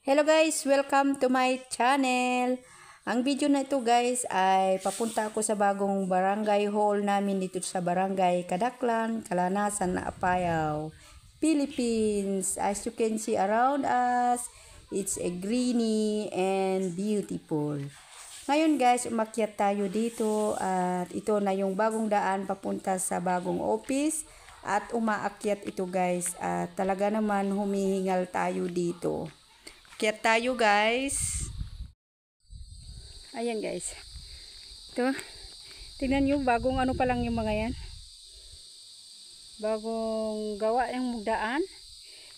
Hello guys! Welcome to my channel! Ang video na ito guys ay papunta ako sa bagong barangay hall namin dito sa barangay Kadaklan, Kalanasan, Apayao, Philippines. As you can see around us, it's a greeny and beautiful. Ngayon guys, umakyat tayo dito at ito na yung bagong daan papunta sa bagong office at umaakyat ito guys at talaga naman humihingal tayo dito. Akyat tayo guys. Ayan guys. Ito. Tingnan nyo, bagong ano pa lang yung mga yan. Bagong gawa yung daan.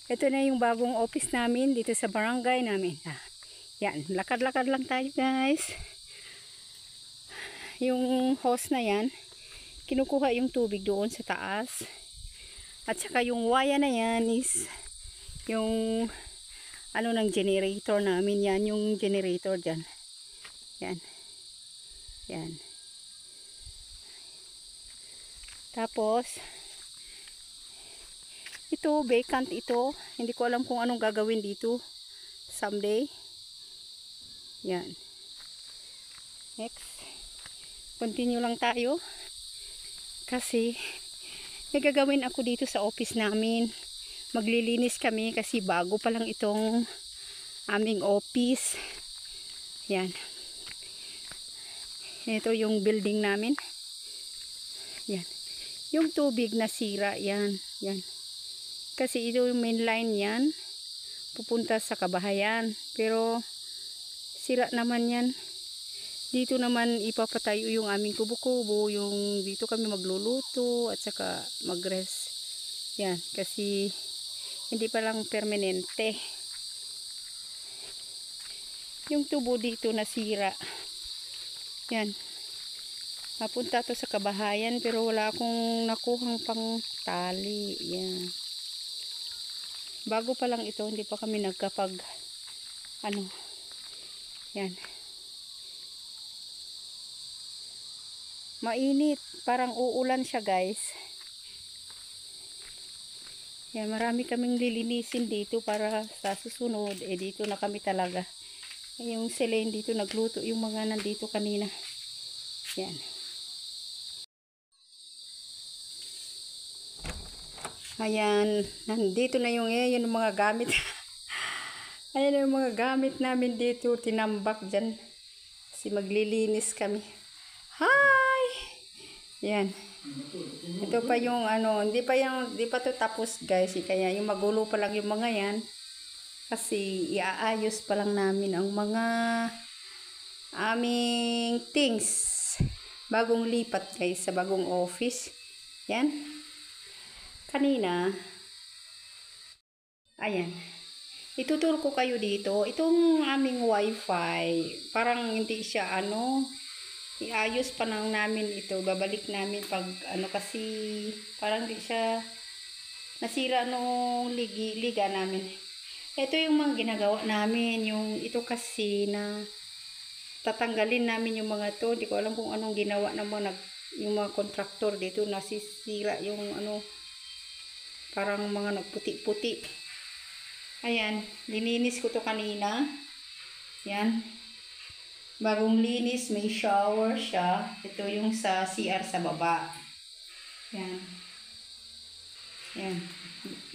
Ito na yung bagong office namin dito sa barangay namin. Yan, lakad-lakad lang tayo guys. Yung hose na yan, kinukuha yung tubig doon sa taas. At saka yung wire na yan is yung ano ng generator namin, yan yung generator dyan. Yan. Yan. Tapos ito vacant ito. Hindi ko alam kung anong gagawin dito someday. Yan. Next. Continue lang tayo. Kasi may gagawin ako dito sa office namin. Maglilinis kami kasi bago pa lang itong aming office. Yan. Ito yung building namin. Yan. Yung tubig na sira yan. Yan. Kasi ito yung main line yan. Pupunta sa kabahayan. Pero sira naman yan. Dito naman ipapatayo yung aming kubo-kubo. Yung dito kami magluluto at saka mag-rest. Yan. Kasi hindi pa lang permanente. Yung tubo dito nasira. Yan. Mapunta to sa kabahayan pero wala akong nakuhang pang tali. Yan. Bago pa lang ito, hindi pa kami nagkapag ano. Yan. Mainit. Parang uulan siya guys. Yan, marami kaming lilinisin dito para sa susunod. Dito na kami talaga. Yung Celine dito nagluto yung mga nandito kanina. Yan. Ayan. Nandito na yung mga gamit. Ayan yung mga gamit namin dito. Tinambak dyan. Kasi maglilinis kami. Hi! Yan. Ito pa yung ano, hindi pa to tapos guys, kaya yung magulo pa lang yung mga yan. Kasi iaayos pa lang namin ang mga aming things. Bagong lipat guys sa bagong office. Yan. Kanina. Ayan. Ituturo ko kayo dito. Itong aming wifi, parang hindi siya ano, iayos pa lang namin ito. Babalik namin pag ano kasi parang di siya nasira nung liga namin. Ito yung mga ginagawa namin. Yung ito kasi na tatanggalin namin yung mga to. Di ko alam kung anong ginawa ng yung mga kontraktor dito. Nasisira yung ano parang mga nagputi-puti. Ayan. Lininis ko to kanina. Yan. Bagong linis, may shower siya. Ito yung sa CR sa baba. Yan. Yan.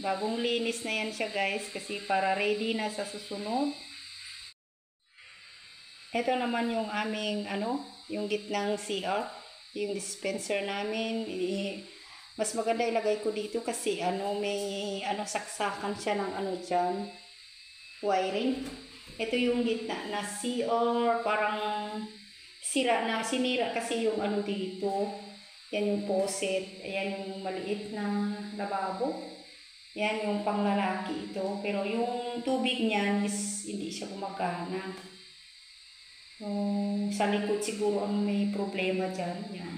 Bagong linis na yan siya guys. Kasi para ready na sa susunod. Ito naman yung aming ano, yung gitnang CR. Yung dispenser namin. Mas maganda ilagay ko dito kasi ano, may ano, saksakan siya ng ano dyan. Wiring. Ito yung gitna na CR, parang sinira kasi yung ano dito. Yan yung faucet. Ayan yung maliit na lababo. Yan yung panglalaki ito. Pero yung tubig niyan is hindi siya gumagana. Sa likod siguro ang may problema dyan. Yan.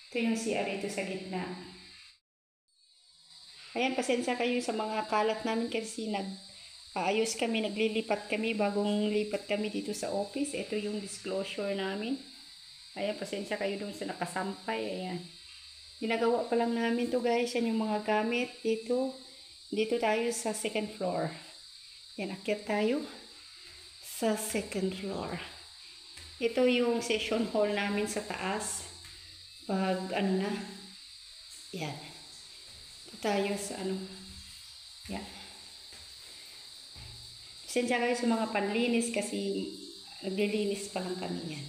Ito yung CR ito sa gitna. Ayan, pasensya kayo sa mga kalat namin kasi ayos kami, naglilipat kami, bagong lipat kami dito sa office. Ito yung disclosure namin. Ayan, pasensya kayo doon sa nakasampay. Ayan. Ginagawa pa lang namin to guys. Yan yung mga gamit dito. Dito tayo sa second floor. Yan, akyat tayo sa second floor. Ito yung session hall namin sa taas. Pag ano na, yan. Ito tayo sa ano, yan. Pasensya kayo sa mga panlinis kasi naglilinis pa lang kami yan.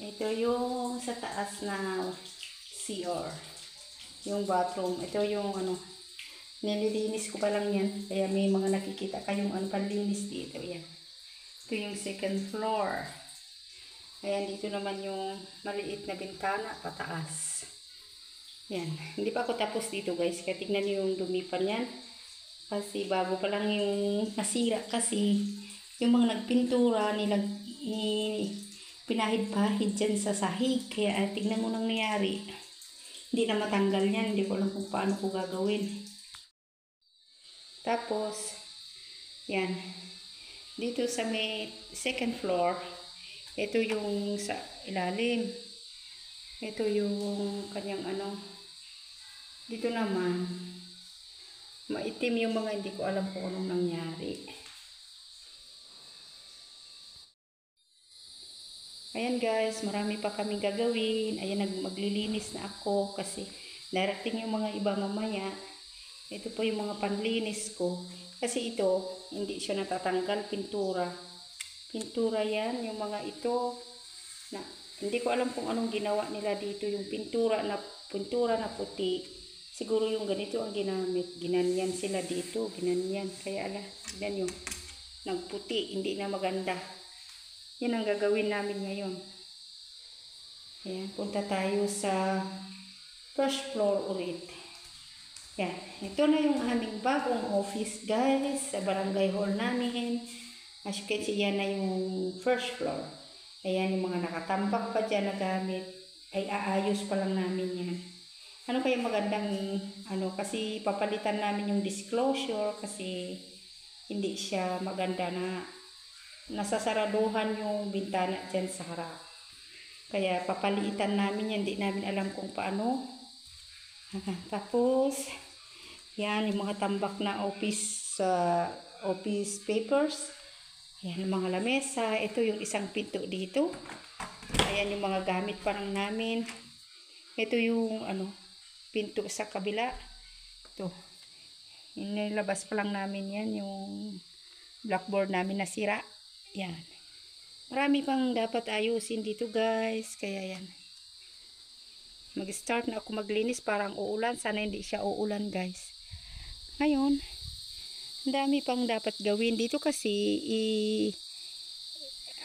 Ito yung sa taas na CR. Yung bathroom. Ito yung ano, nililinis ko pa lang yan. Kaya may mga nakikita kayong ano, panlinis dito. Yan. Ito yung second floor. Ayan, dito naman yung maliit na bintana pataas. Yan. Hindi pa ako tapos dito guys. Kaya tignan nyo yung dumi pa yan. Kasi bago pa lang yung nasira. Kasi yung mga nagpintura pinahid-pahid dyan sa sahig. Kaya tignan mo nang nangyari. Hindi na matanggal yan. Hindi ko alam kung paano ko gagawin. Tapos, yan. Dito sa may second floor, ito yung sa ilalim. Ito yung kanyang ano. Dito naman, maitim yung mga hindi ko alam kung anong nangyari. Ayan guys, marami pa kaming gagawin. Ayan, maglilinis na ako kasi darating yung mga iba mamaya. Ito po yung mga panlinis ko. Kasi ito, hindi siya natatanggal, pintura. Pintura yan, yung mga ito. Na, hindi ko alam kung anong ginawa nila dito. Yung pintura na puti. Siguro yung ganito ang ginamit. Ginanyan sila dito, ginanyan. Kaya yan yung nagputi, hindi na maganda. Yan ang gagawin namin ngayon. Ayan, punta tayo sa first floor ulit. Yan, ito na yung aming bagong office guys, sa barangay hall namin. As you can see, yan na yung first floor. Ayan, yung mga nakatambak pa dyan na gamit, ay aayos pa lang namin yan. Ano kaya magandang, ano, kasi papalitan namin yung disclosure kasi hindi siya maganda na nasasaraduhan yung bintana dyan sa harap. Kaya papalitan namin yan, hindi namin alam kung paano. Tapos, yan, yung mga tambak na office papers. Ayan, yung mga lamesa. Ito yung isang pinto dito. Ayan, yung mga gamit parang namin. Ito yung, ano, pinto sa kabila. Ito. Inilabas pa lang namin yan, yung blackboard namin nasira. Yan. Marami pang dapat ayusin dito guys. Kaya yan. Mag-start na ako maglinis, parang uulan. Sana hindi siya uulan guys. Ngayon, ang dami pang dapat gawin dito kasi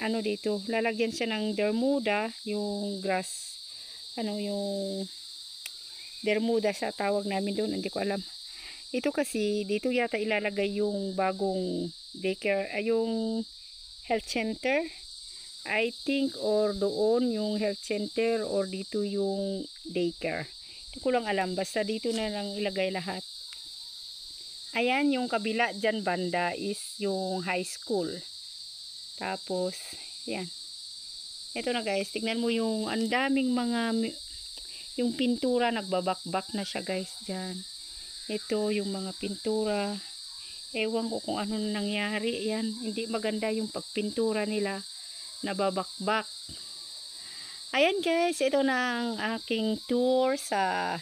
ano dito, lalagyan siya ng Bermuda, yung grass, ano yung Bermuda sa tawag namin doon, hindi ko alam. Ito kasi, dito yata ilalagay yung bagong daycare, yung health center. I think or doon yung health center or dito yung daycare. Hindi ko lang alam. Basta dito na lang ilagay lahat. Ayan yung kabila dyan banda is yung high school. Tapos, yan. Ito na guys. Tignan mo yung andaming mga yung pintura. Nagbabakbak na siya guys dyan. Ito yung mga pintura. Ewan ko kung ano nangyari. Yan. Hindi maganda yung pagpintura nila. Nababakbak. Ayan guys, ito na ang aking tour sa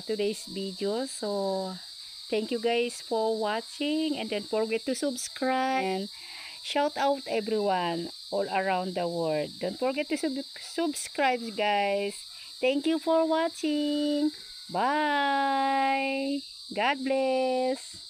today's video. So, thank you guys for watching and don't forget to subscribe and shout out everyone all around the world. Don't forget to subscribe guys. Thank you for watching. Bye. God bless.